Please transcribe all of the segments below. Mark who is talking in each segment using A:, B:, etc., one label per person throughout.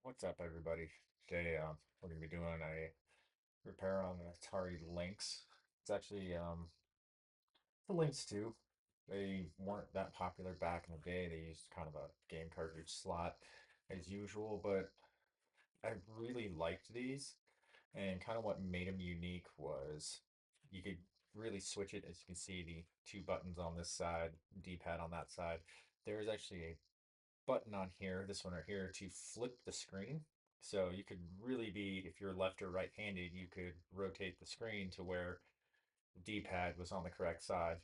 A: What's up, everybody? Today, we're going to be doing a repair on an Atari Lynx. It's actually the Lynx 2. They weren't that popular back in the day. They used kind of a game cartridge slot as usual, but I really liked these. And kind of what made them unique was you could really switch it. As you can see, the two buttons on this side, D-pad on that side. There is actually a button on here, this one right here, to flip the screen. So you could really be, if you're left or right-handed, you could rotate the screen to where the D-pad was on the correct side.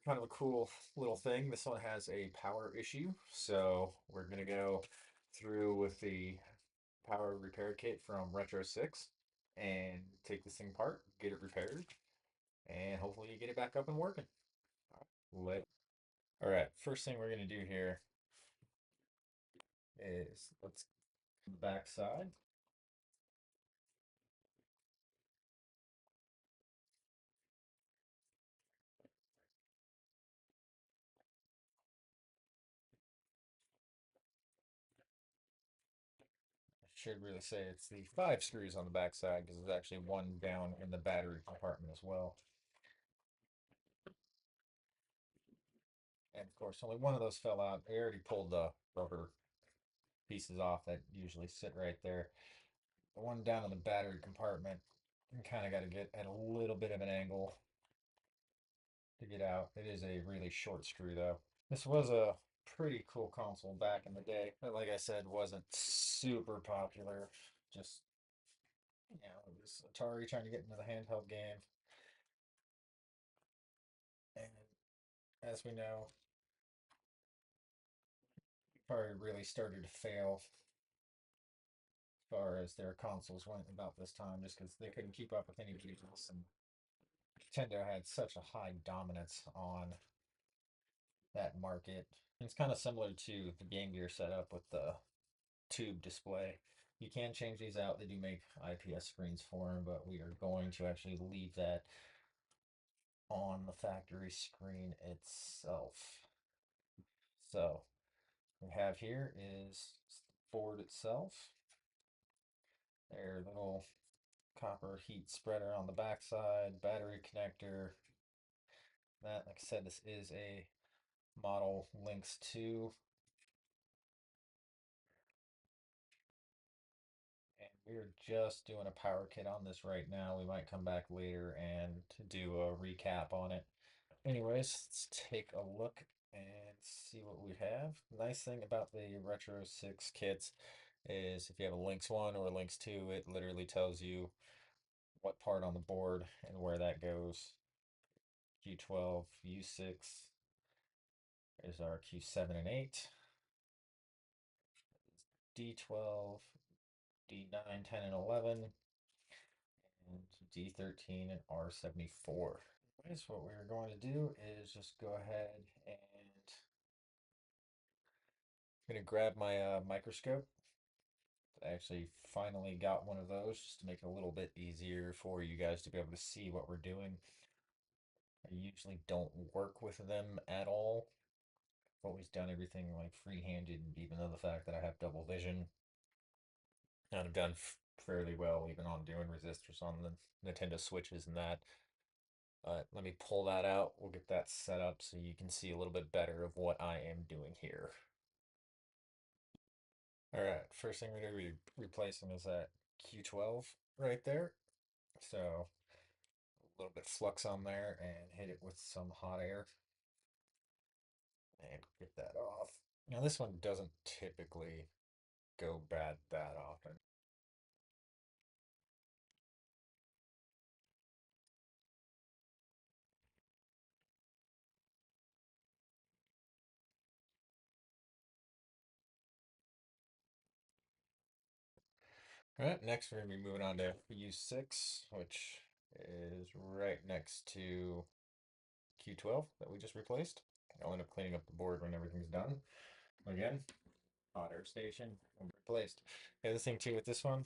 A: Kind of a cool little thing. This one has a power issue, so we're gonna go through with the power repair kit from Retro 6 and take this thing apart, get it repaired, and hopefully get it back up and working. All right, first thing we're gonna do here is let's the back side. Should really say it's the five screws on the back side because there's actually one down in the battery compartment as well. And of course, only one of those fell out. I already pulled the rubber pieces off that usually sit right there. The one down in the battery compartment, you kind of got to get at a little bit of an angle to get out. It is a really short screw though. This was a pretty cool console back in the day, but like I said, wasn't super popular. Just, it was Atari trying to get into the handheld game. And as we know, Atari really started to fail as far as their consoles went about this time, just because they couldn't keep up with anybody else. And Nintendo had such a high dominance on that market. It's kind of similar to the Game Gear setup with the tube display. You can change these out. They do make IPS screens for them, but we are going to actually leave that on the factory screen itself. So we have here is the board itself. Their little copper heat spreader on the backside, battery connector. That, like I said, this is a model Lynx 2. And we're just doing a power kit on this right now. We might come back later and do a recap on it. Anyways, let's take a look and see what we have. Nice thing about the Retro 6 kits is if you have a Lynx 1 or a Lynx 2, it literally tells you what part on the board and where that goes. Q12, U6 is our Q7 and 8. D12, D9, 10, and 11, and D13 and R74. Anyways, what we're going to do is just go ahead and I'm going to grab my microscope. I actually finally got one of those just to make it a little bit easier for you guys to be able to see what we're doing. I usually don't work with them at all. I've always done everything like free-handed, even though the fact that I have double vision. And I've done fairly well even on doing resistors on the Nintendo Switches and that. Let me pull that out. We'll get that set up so you can see a little bit better of what I am doing here. All right, first thing we're going to be replacing is that Q12 right there. So a little bit flux on there and hit it with some hot air and get that off. Now this one doesn't typically go bad that often. All right, next we're going to be moving on to U6, which is right next to Q12 that we just replaced. I'll end up cleaning up the board when everything's done. Again, hot air station replaced. The other thing too with this one,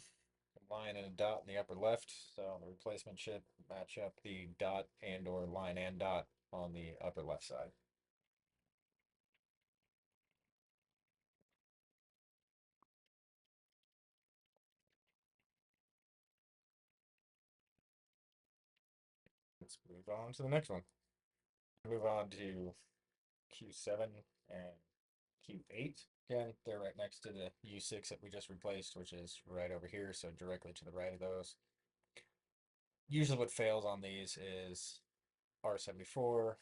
A: a line and a dot in the upper left, so the replacement should match up the dot and or line and dot on the upper left side. let's move on to the next one. Move on to Q7 and Q8. Again, they're right next to the U6 that we just replaced, which is right over here, so directly to the right of those. Usually what fails on these is R74,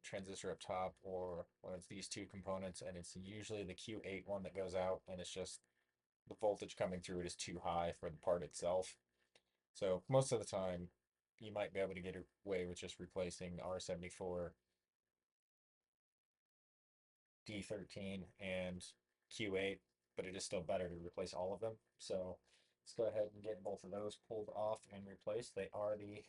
A: transistor up top, or when it's these two components, and it's usually the Q8 one that goes out, and it's just the voltage coming through it is too high for the part itself. So most of the time, you might be able to get away with just replacing R74, D13, and Q8, but it is still better to replace all of them. So let's go ahead and get both of those pulled off and replaced. They are the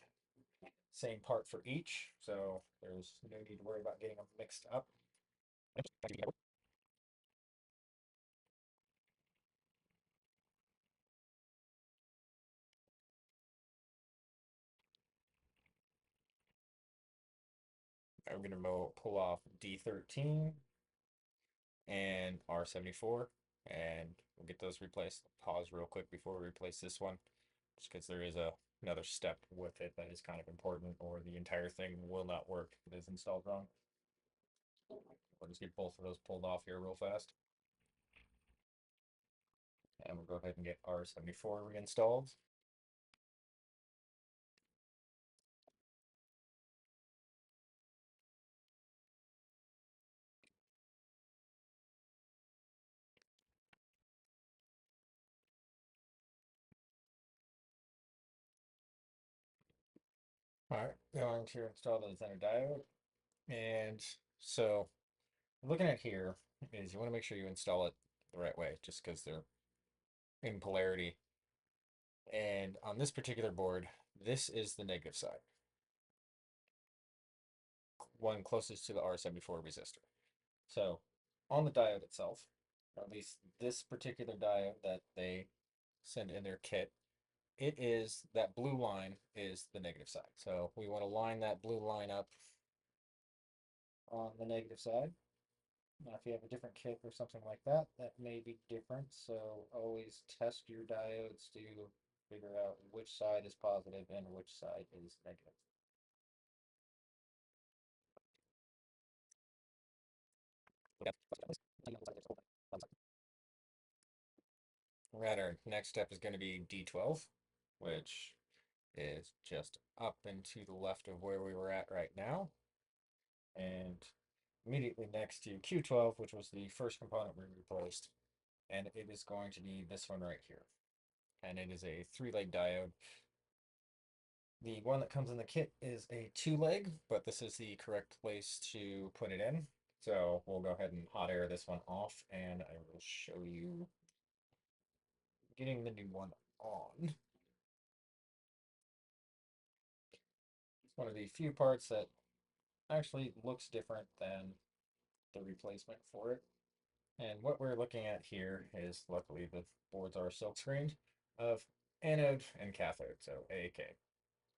A: same part for each, so there's no need to worry about getting them mixed up. I'm going to pull off D13 and R74, and we'll get those replaced. Pause real quick before we replace this one, just because there is another step with it that is kind of important, or the entire thing will not work if it is installed wrong. We'll just get both of those pulled off here real fast. And we'll go ahead and get R74 reinstalled. All right, going to install the center diode. And so looking at here is you want to make sure you install it the right way, just because they're in polarity. And on this particular board, this is the negative side, one closest to the R74 resistor. So on the diode itself, or at least this particular diode that they send in their kit, it is that blue line is the negative side. So we want to line that blue line up on the negative side. Now, if you have a different kit or something like that, that may be different. So always test your diodes to figure out which side is positive and which side is negative. Right, our next step is going to be D12, which is just up and to the left of where we were at right now. And immediately next to Q12, which was the first component we replaced. And it is going to be this one right here. And it is a 3-leg diode. The one that comes in the kit is a 2-leg, but this is the correct place to put it in. So we'll go ahead and hot air this one off, and I will show you getting the new one on. It's one of the few parts that actually looks different than the replacement for it. And what we're looking at here is, luckily the boards are silk screened, of anode and cathode, so AK.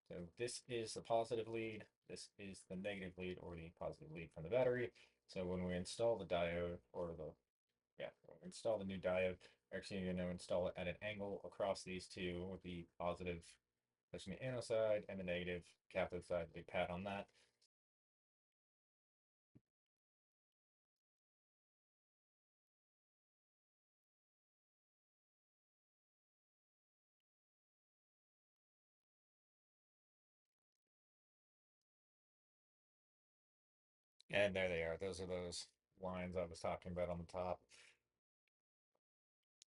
A: So this is the positive lead, this is the negative lead, or the positive lead from the battery. So when we install the diode, or when we install the new diode, we're actually going to install it at an angle across these two, with the positive touching the anode side and the negative cathode side, big pat on that. And there they are. Those are those lines I was talking about on the top.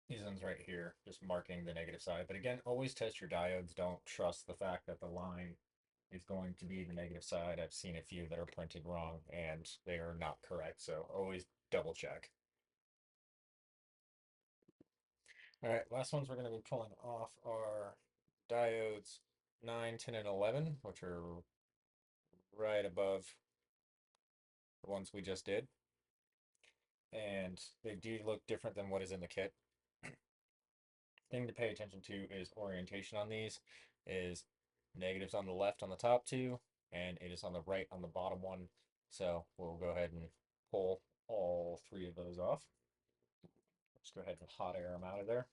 A: These ones right here, just marking the negative side. But again, always test your diodes. Don't trust the fact that the line is going to be the negative side. I've seen a few that are printed wrong and they are not correct. So always double check. All right, last ones we're going to be pulling off are diodes 9, 10, and 11, which are right above the ones we just did. And they do look different than what is in the kit. Thing to pay attention to is orientation on these is negatives on the left on the top two, and it is on the right on the bottom one. So we'll go ahead and pull all three of those off. Let's go ahead and hot air them out of there.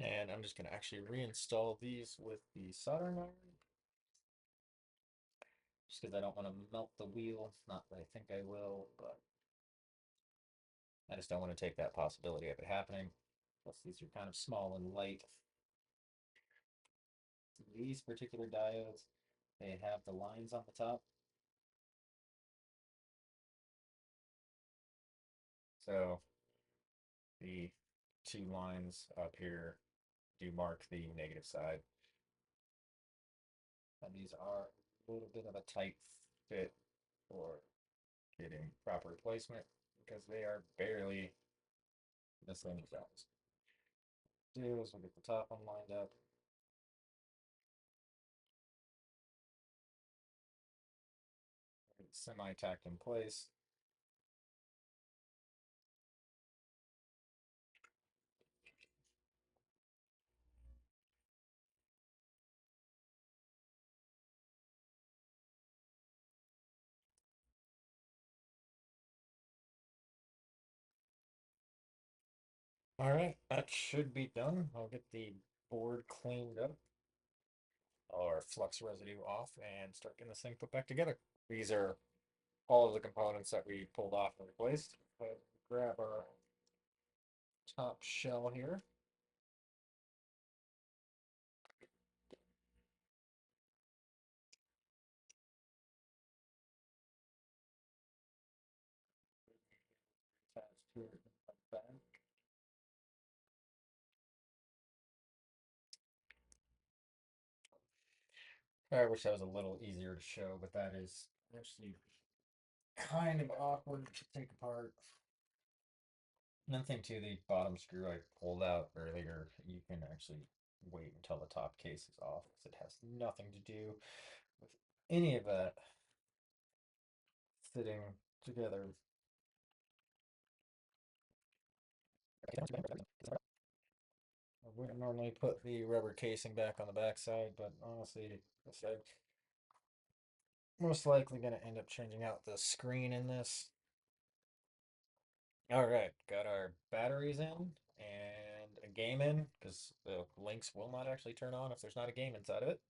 A: And I'm just going to actually reinstall these with the soldering iron, just because I don't want to melt the wheel. Not that I think I will, but I just don't want to take that possibility of it happening. Plus, these are kind of small and light. These particular diodes, they have the lines on the top. So the two lines up here do mark the negative side. And these are a little bit of a tight fit for getting proper placement because they are barely the same size. Do is we'll get the top one lined up. Semi-tacked in place. All right, that should be done. I'll get the board cleaned up, our flux residue off, and start getting this thing put back together. These are all of the components that we pulled off and replaced. Grab our top shell here. Attached to it like that. I wish that was a little easier to show, but that is actually kind of awkward to take apart. Another thing too, the bottom screw I pulled out earlier, you can actually wait until the top case is off because it has nothing to do with any of that fitting together. I wouldn't normally put the rubber casing back on the backside, but honestly, I said most likely going to end up changing out the screen in this. All right, got our batteries in and a game in because the Lynx will not actually turn on if there's not a game inside of it.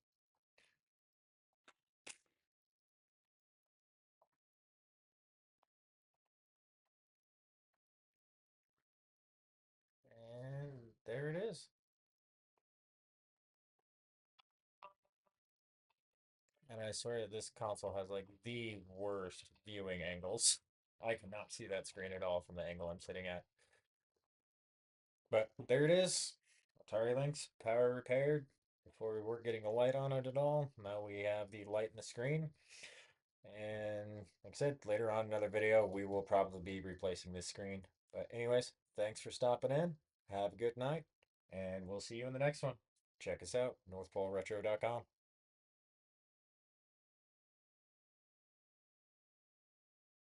A: And there it is. And I swear this console has like the worst viewing angles. I cannot see that screen at all from the angle I'm sitting at. But there it is. Atari Lynx, power repaired. Before we weren't getting a light on it at all. Now we have the light in the screen. And like I said, later on in another video, we will probably be replacing this screen. But anyways, thanks for stopping in. Have a good night, and we'll see you in the next one. Check us out, northpoleretro.com.